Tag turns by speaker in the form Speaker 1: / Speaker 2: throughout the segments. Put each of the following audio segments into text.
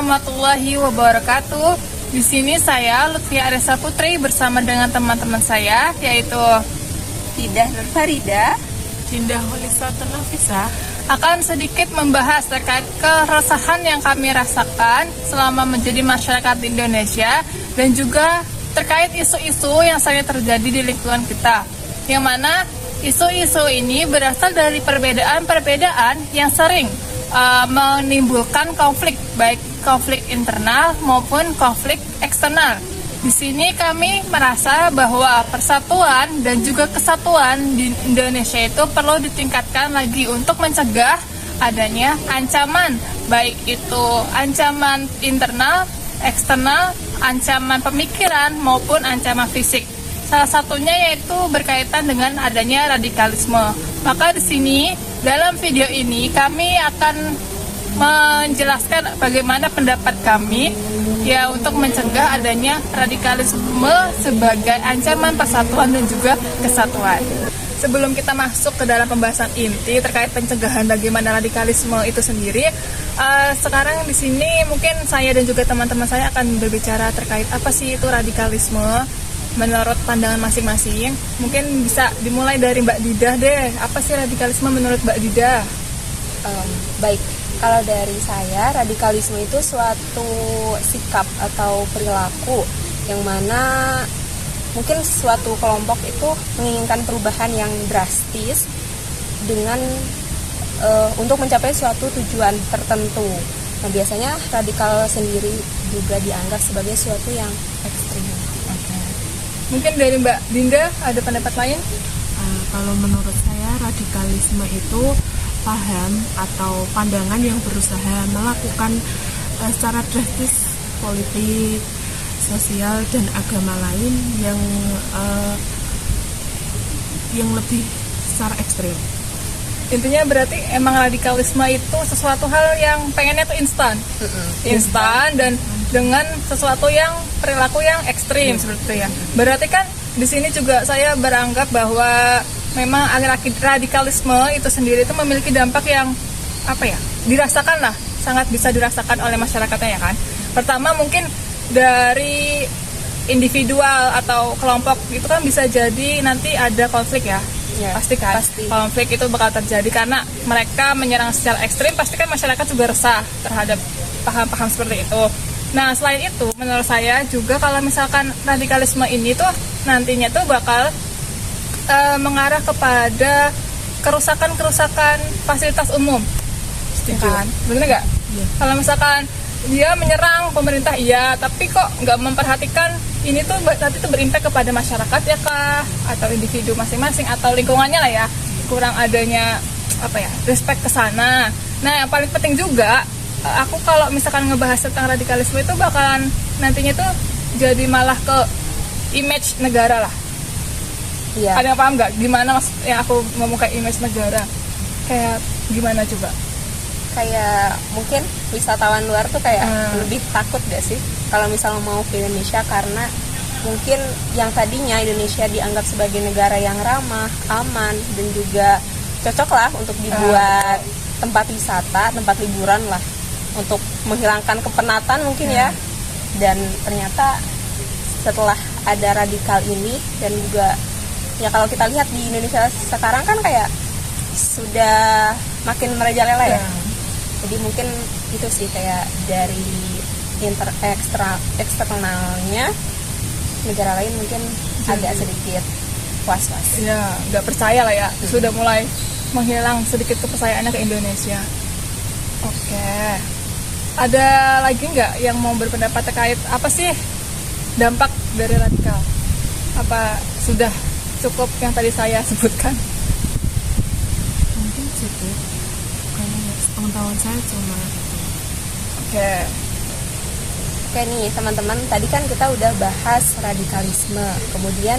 Speaker 1: warahmatullahi wabarakatuh. Di sini saya Lutfia Aresa Putri bersama dengan teman-teman saya, yaitu
Speaker 2: Fidah Nur Farida,
Speaker 1: Dinda Holisatun Nafisa, akan sedikit membahas terkait keresahan yang kami rasakan selama menjadi masyarakat Indonesia dan juga terkait isu-isu yang sering terjadi di lingkungan kita, yang mana isu-isu ini berasal dari perbedaan-perbedaan yang sering menimbulkan konflik, baik konflik internal maupun konflik eksternal. Di sini kami merasa bahwa persatuan dan juga kesatuan di Indonesia itu perlu ditingkatkan lagi untuk mencegah adanya ancaman, baik itu ancaman internal, eksternal, ancaman pemikiran maupun ancaman fisik. Salah satunya yaitu berkaitan dengan adanya radikalisme. Maka di sini dalam video ini kami akan menjelaskan bagaimana pendapat kami ya untuk mencegah adanya radikalisme sebagai ancaman persatuan dan juga kesatuan. Sebelum kita masuk ke dalam pembahasan inti terkait pencegahan bagaimana radikalisme itu sendiri, sekarang di sini mungkin saya dan juga teman-teman saya akan berbicara terkait apa sih itu radikalisme menurut pandangan masing-masing. Mungkin bisa dimulai dari Mbak Didah deh. Apa sih radikalisme menurut Mbak Didah?
Speaker 2: Baik, kalau dari saya, radikalisme itu suatu sikap atau perilaku yang mana mungkin suatu kelompok itu menginginkan perubahan yang drastis dengan untuk mencapai suatu tujuan tertentu. Nah, biasanya radikal sendiri juga dianggap sebagai suatu yang ekstrim.
Speaker 1: Mungkin dari Mbak Dinda ada pendapat lain?
Speaker 3: Kalau menurut saya, radikalisme itu paham atau pandangan yang berusaha melakukan secara drastis politik, sosial, dan agama lain yang lebih secara ekstrim.
Speaker 1: Intinya berarti emang radikalisme itu sesuatu hal yang pengennya tuh instan dan dengan sesuatu yang perilaku yang ekstrim seperti itu ya. Berarti kan di sini juga saya beranggap bahwa memang radikalisme itu sendiri itu memiliki dampak yang dirasakan lah, sangat bisa dirasakan oleh masyarakatnya ya kan. Pertama mungkin dari individual atau kelompok itu kan bisa jadi nanti ada konflik ya. Pasti kan konflik itu bakal terjadi karena mereka menyerang secara ekstrim, pasti kan masyarakat juga resah terhadap paham-paham seperti itu. Nah, selain itu menurut saya juga kalau misalkan radikalisme ini tuh nantinya tuh bakal mengarah kepada kerusakan fasilitas umum.
Speaker 3: Setuju.
Speaker 1: Kan? Benar nggak?
Speaker 3: Iya.
Speaker 1: Kalau misalkan dia menyerang pemerintah iya, tapi kok nggak memperhatikan ini tuh nanti tuh berimpact kepada masyarakat ya kah, atau individu masing-masing atau lingkungannya lah ya, kurang adanya respect ke sana. Nah, yang paling penting juga aku kalau misalkan ngebahas tentang radikalisme itu bakalan nantinya tuh jadi malah ke image negara lah.
Speaker 2: Iya.
Speaker 1: Ada yang paham nggak gimana yang aku ngomong kayak image negara? Kayak gimana coba?
Speaker 2: Kayak mungkin wisatawan luar tuh kayak lebih takut gak sih kalau misalnya mau ke Indonesia, karena mungkin yang tadinya Indonesia dianggap sebagai negara yang ramah, aman, dan juga cocok lah untuk dibuat tempat wisata, tempat liburan lah, untuk menghilangkan kepenatan mungkin ya. Dan ternyata setelah ada radikal ini dan juga ya kalau kita lihat di Indonesia sekarang kan kayak sudah makin merajalela ya. Jadi mungkin itu sih kayak dari eksternalnya negara lain mungkin agak sedikit was-was.
Speaker 1: Ya, nggak percaya lah ya. Sudah mulai menghilang sedikit kepercayaannya ke Indonesia. Oke. Ada lagi nggak yang mau berpendapat terkait apa sih dampak dari radikal? Apa sudah cukup yang tadi saya sebutkan?
Speaker 3: Mungkin cukup. Pengetahuan saya cuma itu.
Speaker 2: Oke nih teman-teman, tadi kan kita udah bahas radikalisme, kemudian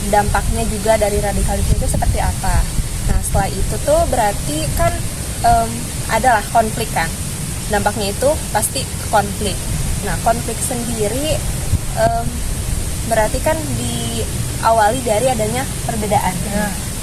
Speaker 2: dampaknya juga dari radikalisme itu seperti apa. Nah, setelah itu tuh berarti kan adalah konflik kan, dampaknya itu pasti konflik. Nah, konflik sendiri berarti kan diawali dari adanya perbedaan.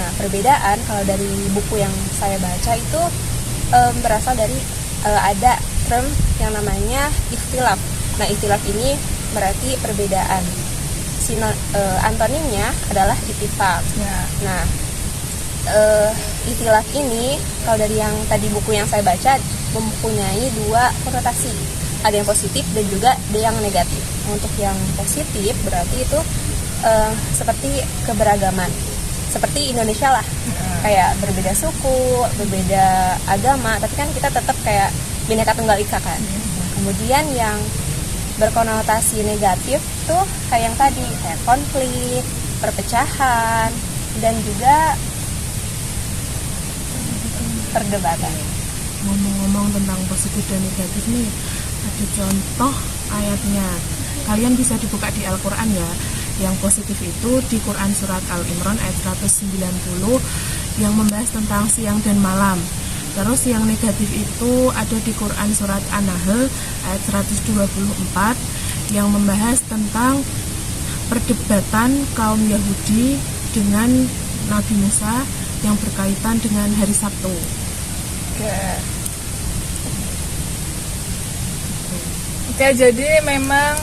Speaker 2: Nah, perbedaan kalau dari buku yang saya baca itu berasal dari ada term yang namanya ikhtilaf. Nah, ikhtilaf ini berarti perbedaan. Antonimnya adalah ittifaq.
Speaker 1: Ya.
Speaker 2: Nah, ikhtilaf ini kalau dari yang tadi buku yang saya baca mempunyai dua konotasi. Ada yang positif dan juga ada yang negatif. Untuk yang positif berarti itu seperti keberagaman. Seperti Indonesia lah. Kayak berbeda suku, berbeda agama, tapi kan kita tetap kayak Bhinneka Tunggal Ika kan. Nah, kemudian yang berkonotasi negatif tuh kayak yang tadi, kayak konflik, perpecahan, dan juga perdebatan.
Speaker 3: Ngomong-ngomong tentang positif dan negatif nih, ada contoh ayatnya. Kalian bisa dibuka di Al-Quran ya. Yang positif itu di Quran surat Al-Imran ayat 190 yang membahas tentang siang dan malam. Terus yang negatif itu ada di Quran surat An-Nahl ayat 124 yang membahas tentang perdebatan kaum Yahudi dengan Nabi Musa yang berkaitan dengan hari Sabtu.
Speaker 1: Oke, jadi memang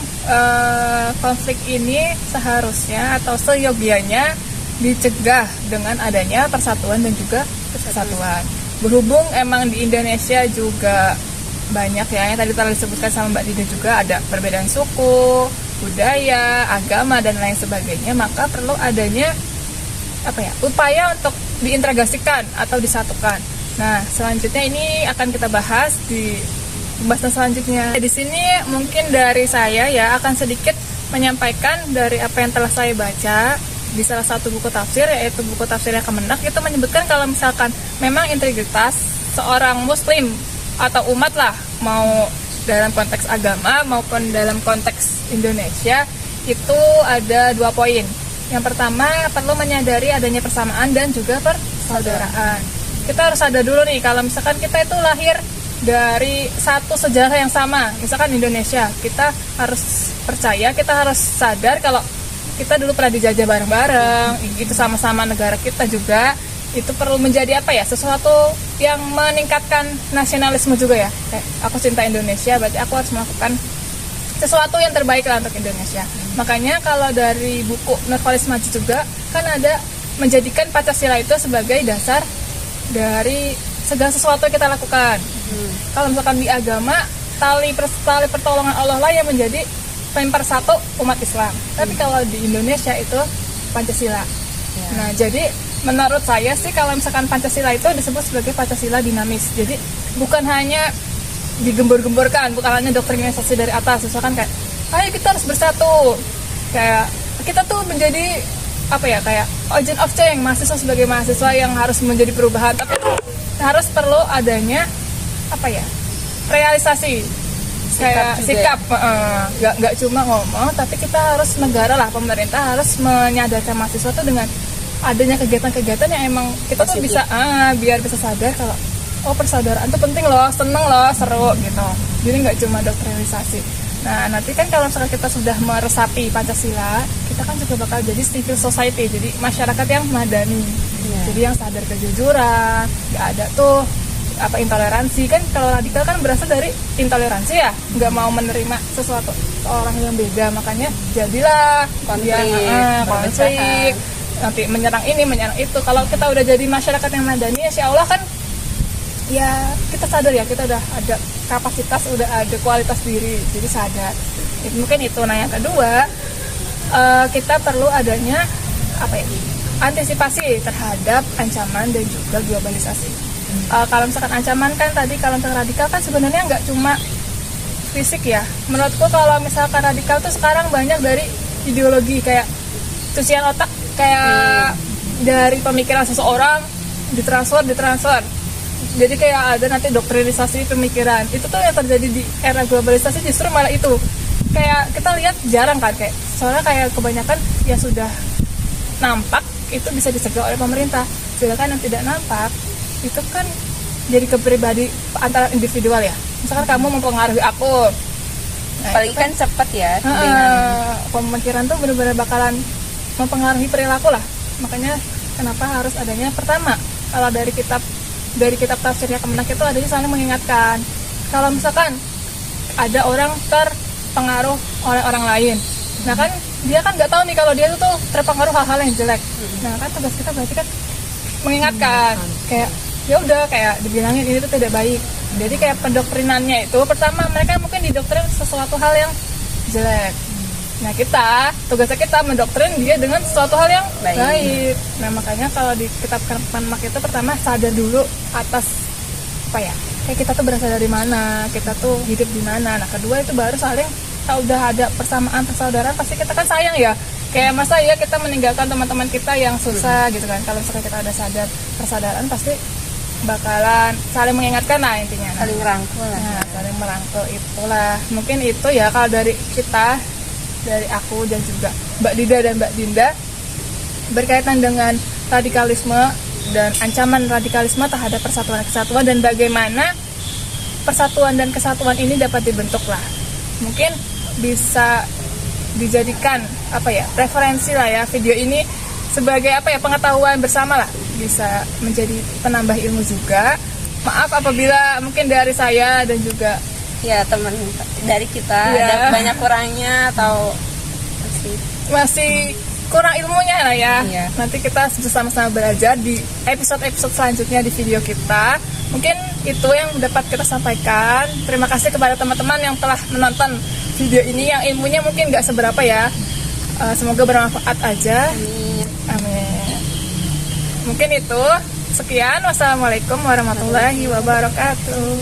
Speaker 1: konflik ini seharusnya atau seyogianya dicegah dengan adanya persatuan dan juga kesatuan. Berhubung emang di Indonesia juga banyak ya, yang tadi telah disebutkan sama Mbak Dida juga ada perbedaan suku, budaya, agama dan lain sebagainya, maka perlu adanya upaya untuk diintegrasikan atau disatukan. Nah, selanjutnya ini akan kita bahas di pembahasan selanjutnya. Di sini mungkin dari saya ya akan sedikit menyampaikan dari apa yang telah saya baca di salah satu buku tafsir, yaitu buku tafsirnya Kemenak. Itu menyebutkan kalau misalkan memang integritas seorang muslim atau umat lah, mau dalam konteks agama maupun dalam konteks Indonesia, itu ada 2 poin. Yang pertama, perlu menyadari adanya persamaan dan juga persaudaraan. Kita harus sadar dulu nih, kalau misalkan kita itu lahir dari satu sejarah yang sama, misalkan Indonesia, kita harus percaya, kita harus sadar kalau kita dulu pernah dijajah bareng-bareng, itu sama-sama negara kita juga. Itu perlu menjadi sesuatu yang meningkatkan nasionalisme juga ya. Aku cinta Indonesia, berarti aku harus melakukan sesuatu yang terbaik lah untuk Indonesia. Makanya kalau dari buku Nurholis Majid juga kan ada menjadikan Pancasila itu sebagai dasar dari segala sesuatu yang kita lakukan. Kalau misalkan di agama, tali pertolongan Allah lah yang menjadi pemersatu umat Islam. Tapi kalau di Indonesia itu Pancasila. Nah, jadi menurut saya sih kalau misalkan Pancasila itu disebut sebagai Pancasila dinamis. Jadi bukan hanya digembur-gemburkan, bukan hanya doktrinisasi dari atas. Misalkan kayak, ayo kita harus bersatu. Kayak kita tuh menjadi kayak agent of change, mahasiswa sebagai mahasiswa yang harus menjadi perubahan. Tapi harus perlu adanya realisasi, kayak sikap, nggak cuma ngomong, tapi kita harus, negara lah, pemerintah harus menyadarkan mahasiswa tuh dengan adanya kegiatan-kegiatan yang emang kita tuh bisa biar bisa sadar kalau persaudaraan tuh penting loh, seneng loh, seru gitu. Jadi nggak cuma doktrinisasi. Nah, nanti kan kalau misalkan kita sudah meresapi Pancasila, kita kan juga bakal jadi civil society, jadi masyarakat yang madani. Jadi yang sadar kejujuran, nggak ada tuh intoleransi. Kan kalau radikal kan berasal dari intoleransi ya, nggak mau menerima sesuatu orang yang beda, makanya jadilah konflik, nanti menyerang ini, menyerang itu. Kalau kita udah jadi masyarakat yang madani, insya Allah kan ya kita sadar ya, kita udah ada kapasitas, udah ada kualitas diri, jadi sadar. Mungkin itu. Nah, yang kedua, kita perlu adanya antisipasi terhadap ancaman dan juga globalisasi. Kalau misalkan ancaman kan tadi, kalau misalkan radikal kan sebenarnya nggak cuma fisik ya. Menurutku kalau misalkan radikal tuh sekarang banyak dari ideologi, kayak cucian otak, kayak dari pemikiran seseorang ditransfer. Jadi kayak ada nanti doktrinisasi pemikiran. Itu tuh yang terjadi di era globalisasi, justru malah itu. Kayak kita lihat jarang kan, kayak soalnya kayak kebanyakan ya sudah nampak itu bisa dicegah oleh pemerintah. Sedangkan yang tidak nampak itu kan jadi kepribadi antara individual ya. Misalkan kamu mempengaruhi aku,
Speaker 2: paling kan cepat ya.
Speaker 1: Pemikiran tuh benar-benar bakalan mempengaruhi perilaku lah. Makanya kenapa harus adanya, pertama, kalau dari kitab tafsirnya Kemenak itu adanya saling mengingatkan. kalau misalkan ada orang terpengaruh oleh orang lain, nah kan dia kan nggak tahu nih kalau dia tuh terpengaruh hal-hal yang jelek. Nah kan tugas kita berarti kan mengingatkan, kayak ya udah kayak dibilangin ini tuh tidak baik. Jadi kayak pendoktrinannya itu pertama mereka mungkin didoktrin sesuatu hal yang jelek. Nah kita tugasnya kita mendoktrin dia dengan sesuatu hal yang baik. Nah makanya kalau di kitab Kemak itu pertama sadar dulu atas apa ya, kayak kita tuh berasal dari mana, kita tuh hidup di mana. Nah kedua itu baru saling, kalau udah ada persamaan persaudaraan pasti kita kan sayang ya. Kayak masa ya kita meninggalkan teman-teman kita yang susah gitu kan. Kalau misalnya kita ada sadar persaudaraan pasti bakalan saling mengingatkan lah intinya.
Speaker 2: Saling merangkul lah.
Speaker 1: Nah, saling merangkul itulah. Mungkin itu ya kalau dari kita, dari aku dan juga Mbak Dida dan Mbak Dinda berkaitan dengan radikalisme dan ancaman radikalisme terhadap persatuan dan kesatuan dan bagaimana persatuan dan kesatuan ini dapat dibentuk lah. Mungkin bisa dijadikan apa ya, referensi lah ya video ini sebagai apa ya, pengetahuan bersama lah, bisa menjadi penambah ilmu juga. Maaf apabila mungkin dari saya dan juga
Speaker 2: Ya teman dari kita ada banyak kurangnya atau
Speaker 1: masih kurang ilmunya lah ya.
Speaker 2: Iya.
Speaker 1: Nanti kita bersama-sama belajar di episode-episode selanjutnya di video kita. Mungkin itu yang dapat kita sampaikan. Terima kasih kepada teman-teman yang telah menonton video ini, yang ilmunya mungkin nggak seberapa ya. Semoga bermanfaat aja. Amin. Mungkin itu. Sekian. Wassalamualaikum warahmatullahi wabarakatuh.